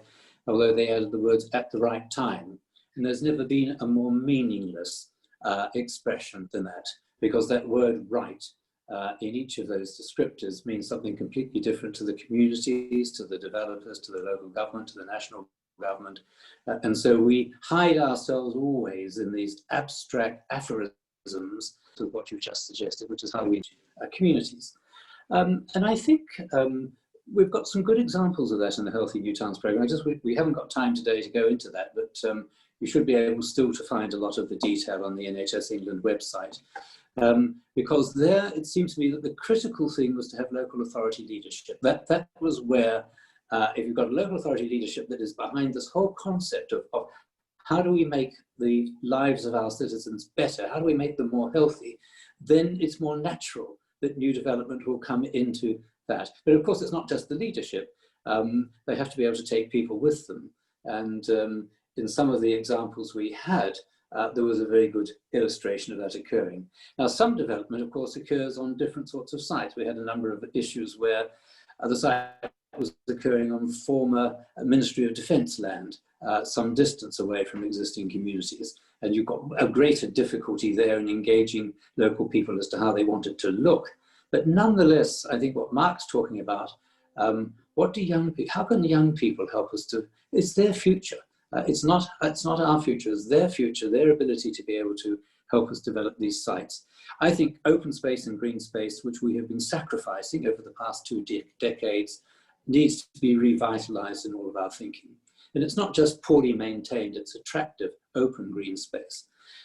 although they added the words "at the right time." And there's never been a more meaningless expression than that, because that word "right" in each of those descriptors means something completely different to the communities, to the developers, to the local government, to the national government. And so we hide ourselves always in these abstract aphorisms to what you just suggested, which is how we communities. And I think we've got some good examples of that in the Healthy New Towns programme. We haven't got time today to go into that, but you should be able still to find a lot of the detail on the NHS England website. Because there it seemed to me that the critical thing was to have local authority leadership. That was where, if you've got a local authority leadership that is behind this whole concept of how do we make the lives of our citizens better, how do we make them more healthy, then it's more natural that new development will come into that. But of course, it's not just the leadership. They have to be able to take people with them. And in some of the examples we had, there was a very good illustration of that occurring. Now, some development, of course, occurs on different sorts of sites. We had a number of issues where the site was occurring on former Ministry of Defence land, some distance away from existing communities. And you've got a greater difficulty there in engaging local people as to how they want it to look. But nonetheless, I think what Mark's talking about, what do young people, how can young people help us to, it's their future. It's not our future, it's their future, their ability to be able to help us develop these sites. I think open space and green space, which we have been sacrificing over the past 2 decades, needs to be revitalized in all of our thinking. And it's not just poorly maintained, it's attractive, open green space.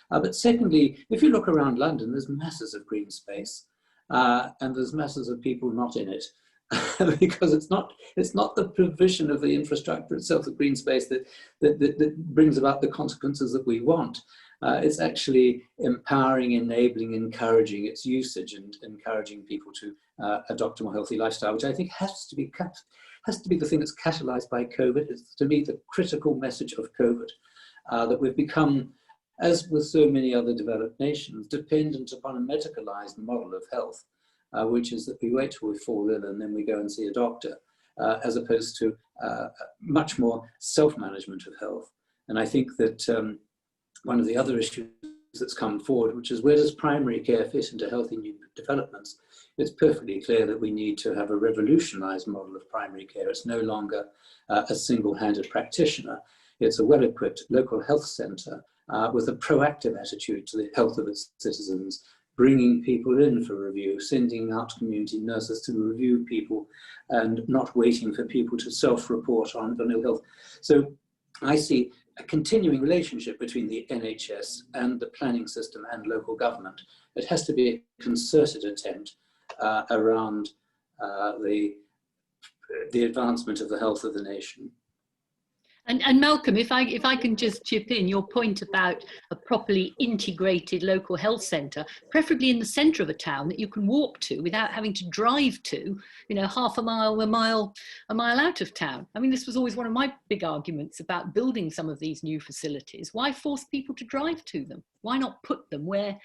But secondly, if you look around London, there's masses of green space, and there's masses of people not in it. Because it's not the provision of the infrastructure itself, the green space, that brings about the consequences that we want. It's actually empowering, enabling, encouraging its usage, and encouraging people to adopt a more healthy lifestyle, which I think has to be the thing that's catalyzed by COVID. It's, to me, the critical message of COVID, that we've become, as with so many other developed nations, dependent upon a medicalized model of health. Which is that we wait till we fall ill and then we go and see a doctor, as opposed to much more self-management of health. And I think that one of the other issues that's come forward, which is, where does primary care fit into healthy new developments? It's perfectly clear that we need to have a revolutionized model of primary care. It's no longer a single-handed practitioner. It's a well-equipped local health centre with a proactive attitude to the health of its citizens, bringing people in for review, sending out community nurses to review people, and not waiting for people to self-report on ill health. So I see a continuing relationship between the NHS and the planning system and local government. It has to be a concerted attempt around the advancement of the health of the nation. And Malcolm, if I can just chip in, your point about a properly integrated local health centre, preferably in the centre of a town that you can walk to without having to drive to, half a mile out of town. I mean, this was always one of my big arguments about building some of these new facilities. Why force people to drive to them? Why not put them where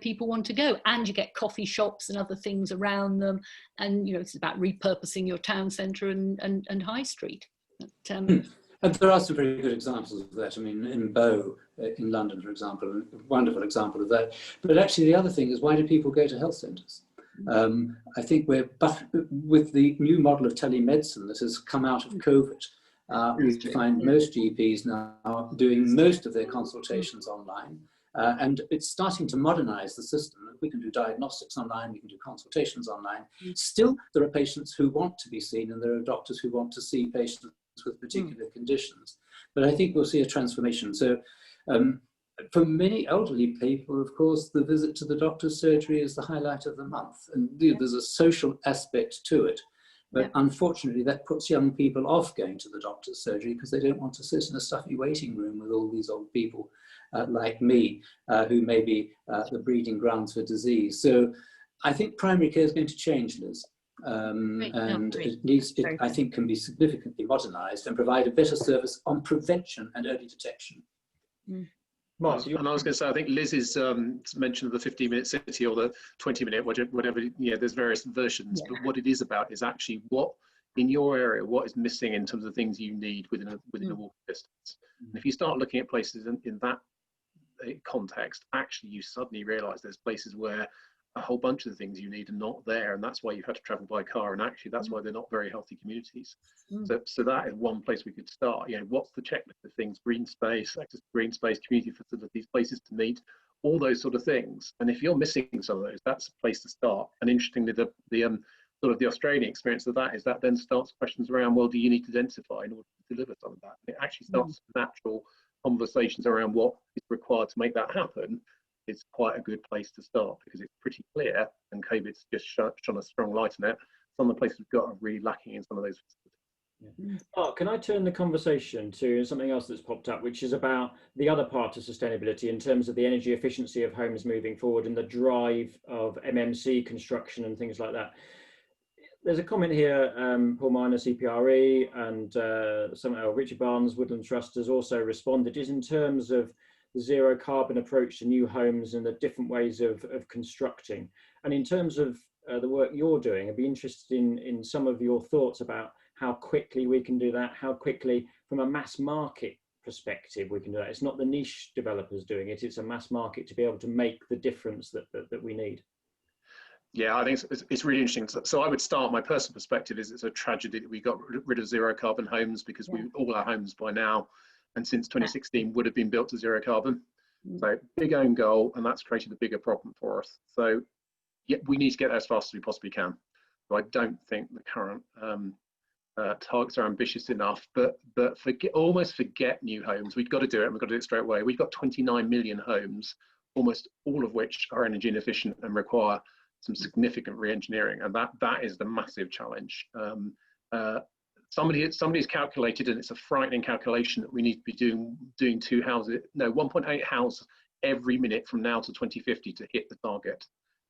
people want to go? And you get coffee shops and other things around them. And, it's about repurposing your town centre and high street. But, and there are some very good examples of that. I mean, in Bow, in London, for example, a wonderful example of that. But actually, the other thing is, why do people go to health centres? I think with the new model of telemedicine that has come out of COVID, we find most GPs now doing most of their consultations online. And it's starting to modernise the system. We can do diagnostics online, we can do consultations online. Still, there are patients who want to be seen, and there are doctors who want to see patients with particular conditions. But I think we'll see a transformation. So for many elderly people, of course, the visit to the doctor's surgery is the highlight of the month. And there's a social aspect to it. But unfortunately, that puts young people off going to the doctor's surgery because they don't want to sit in a stuffy waiting room with all these old people like me, who may be the breeding grounds for disease. So I think primary care is going to change, Liz. It I think, can be significantly modernised and provide a better service on prevention and early detection. Mark, and I was going to say, I think Liz's mention of the 15-minute city or the 20-minute, whatever, there's various versions, but what it is about is actually what, in your area, what is missing in terms of things you need within a walking distance. And if you start looking at places in that context, actually you suddenly realise there's places where a whole bunch of the things you need are not there, and that's why you've had to travel by car, and actually that's why they're not very healthy communities. So that is one place we could start. What's the checklist of things? Green space, access to green space, community facilities, places to meet, all those sort of things. And if you're missing some of those, that's a place to start. And interestingly, the sort of the Australian experience of that is that then starts questions around, well, do you need to densify in order to deliver some of that? And it actually starts natural conversations around what is required to make that happen. It's quite a good place to start because it's pretty clear, and COVID's just shone a strong light on it. Some of the places we've got are really lacking in some of those facilities. Mark, can I turn the conversation to something else that's popped up, which is about the other part of sustainability in terms of the energy efficiency of homes moving forward and the drive of MMC construction and things like that. There's a comment here, Paul Miner, CPRE, and Richard Barnes, Woodland Trust, has also responded, is in terms of the zero carbon approach to new homes and the different ways of constructing. And in terms of the work you're doing, I'd be interested in some of your thoughts about how quickly we can do that, how quickly from a mass market perspective we can do that. It's not the niche developers doing it, it's a mass market to be able to make the difference that we need. Yeah, I think it's really interesting. So I would start, my personal perspective is it's a tragedy that we got rid of zero carbon homes, because all our homes by now and since 2016 would have been built to zero carbon. So big own goal, and that's created a bigger problem for us. So we need to get there as fast as we possibly can. So I don't think the current targets are ambitious enough, but almost forget new homes. We've got to do it, and we've got to do it straight away. We've got 29 million homes, almost all of which are energy inefficient and require some significant re-engineering, and that is the massive challenge. Somebody's calculated, and it's a frightening calculation, that we need to be doing 1.8 houses every minute from now to 2050 to hit the target.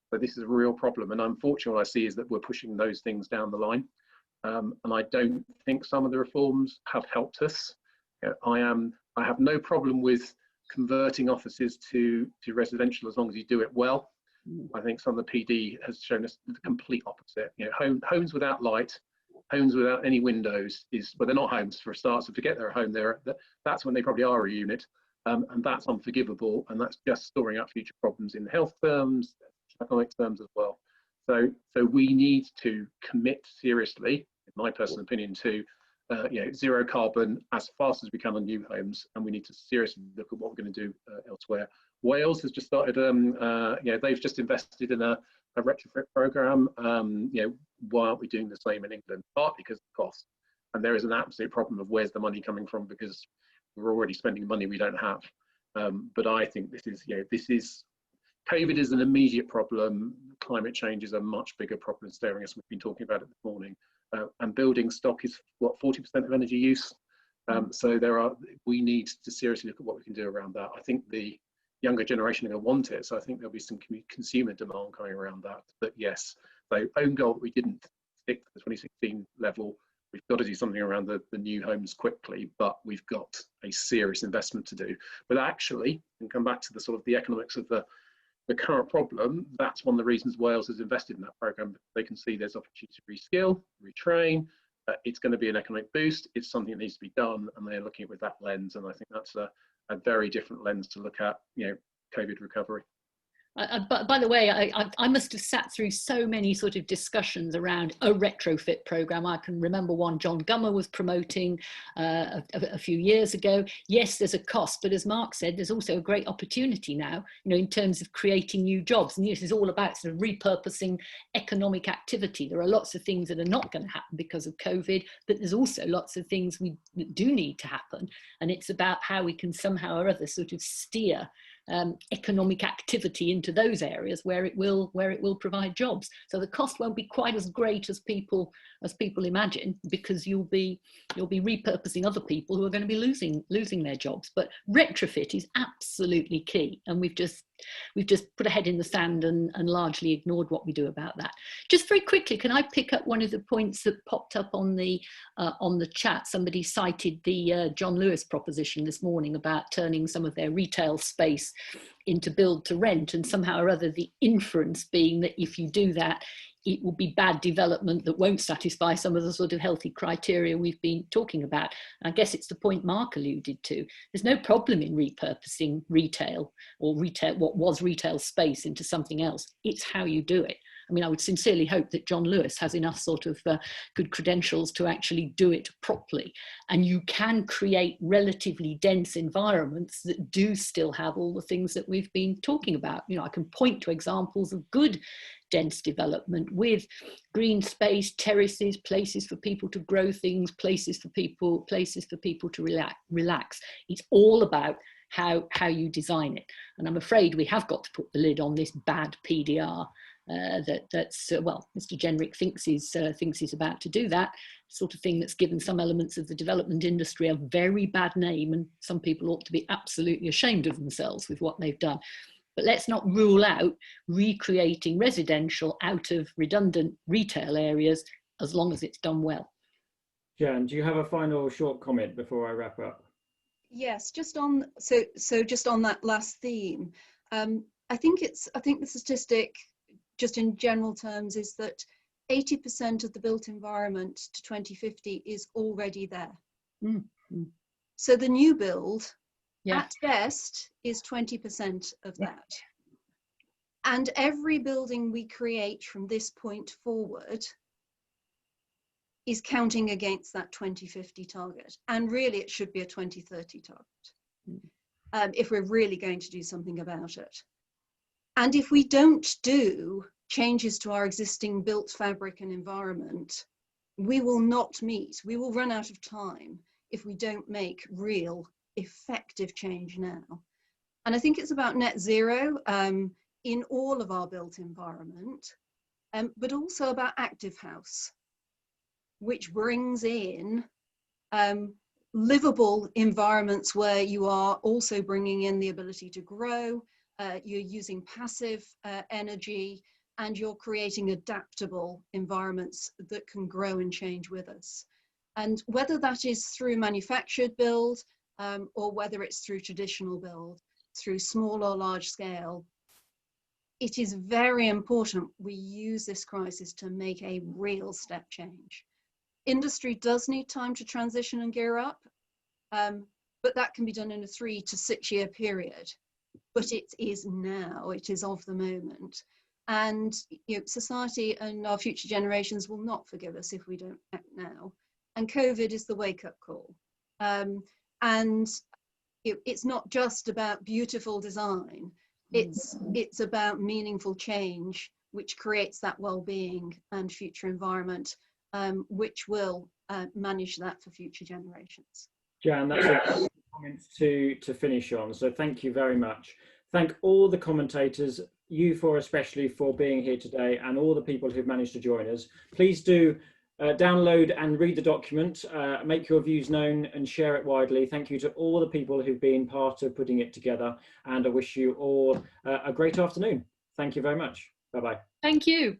So this is a real problem, and unfortunately what I see is that we're pushing those things down the line. And I don't think some of the reforms have helped us. I have no problem with converting offices to residential as long as you do it well. I think some of the PD has shown us the complete opposite. Homes without light, homes without any windows well, they're not homes for a start. So forget they're a home. That's when they probably are a unit, and that's unforgivable. And that's just storing up future problems in health terms, economic terms as well. So we need to commit seriously, in my personal opinion, to zero carbon as fast as we can on new homes, and we need to seriously look at what we're going to do elsewhere. Wales has just started. They've just invested in a retrofit program. Why aren't we doing the same in England? Partly because of the cost, and there is an absolute problem of where's the money coming from, because we're already spending money we don't have. But I think this is. COVID is an immediate problem. Climate change is a much bigger problem staring us. We've been talking about it this morning. And building stock is what, 40% of energy use. So we need to seriously look at what we can do around that. I think the younger generation are going to want it. So I think there'll be some consumer demand coming around that. But yes, the own goal that we didn't stick to the 2016 level. We've got to do something around the new homes quickly, but we've got a serious investment to do. But actually, and come back to the sort of the economics of the current problem, that's one of the reasons Wales has invested in that programme. They can see there's opportunity to reskill, retrain. It's going to be an economic boost. It's something that needs to be done, and they're looking at it with that lens. And I think that's a very different lens to look at, COVID recovery. By the way, I must have sat through so many sort of discussions around a retrofit program. I can remember one John Gummer was promoting a few years ago. Yes, there's a cost, but as Mark said, there's also a great opportunity now, in terms of creating new jobs. And this is all about sort of repurposing economic activity. There are lots of things that are not going to happen because of COVID, but there's also lots of things that do need to happen. And it's about how we can somehow or other sort of steer economic activity into those areas where it will provide jobs. So the cost won't be quite as great as people imagine, because you'll be repurposing other people who are going to be losing their jobs. But retrofit is absolutely key, and we've just put a head in the sand and largely ignored what we do about that. Just very quickly, can I pick up one of the points that popped up on the chat? Somebody cited the John Lewis proposition this morning about turning some of their retail space into build to rent, and somehow or other the inference being that if you do that, it will be bad development that won't satisfy some of the sort of healthy criteria we've been talking about. And I guess it's the point Mark alluded to. There's no problem in repurposing retail what was retail space into something else. It's how you do it. I mean, I would sincerely hope that John Lewis has enough sort of good credentials to actually do it properly. And you can create relatively dense environments that do still have all the things that we've been talking about. I can point to examples of good dense development with green space, terraces, places for people to grow things, places for people to relax. It's all about how you design it. And I'm afraid we have got to put the lid on this bad PDR. That's Mr. Jenrick thinks he's about to do that sort of thing. That's given some elements of the development industry a very bad name, and some people ought to be absolutely ashamed of themselves with what they've done. But let's not rule out recreating residential out of redundant retail areas as long as it's done well. Jan, do you have a final short comment before I wrap up? Yes, just on that last theme, I think the statistic, just in general terms, is that 80% of the built environment to 2050 is already there. Mm-hmm. So the new build, at best, is 20% of that. And every building we create from this point forward is counting against that 2050 target. And really, it should be a 2030 target, if we're really going to do something about it. And if we don't do changes to our existing built fabric and environment, we will not meet, we will run out of time if we don't make real, effective change now. And I think it's about net zero in all of our built environment, but also about active house, which brings in livable environments where you are also bringing in the ability to grow, you're using passive energy, and you're creating adaptable environments that can grow and change with us. And whether that is through manufactured build or whether it's through traditional build, through small or large scale, it is very important we use this crisis to make a real step change. Industry does need time to transition and gear up, but that can be done in a 3 to 6 year period. But it is now, it is of the moment. And society and our future generations will not forgive us if we don't act now. And COVID is the wake-up call. And it's not just about beautiful design. It's about meaningful change, which creates that well-being and future environment, which will manage that for future generations. Jan, that's a comment to finish on. So thank you very much. Thank all the commentators, you four especially, for being here today, and all the people who've managed to join us. Please do download and read the document, make your views known and share it widely. Thank you to all the people who've been part of putting it together, and I wish you all a great afternoon. Thank you very much. Bye-bye. Thank you.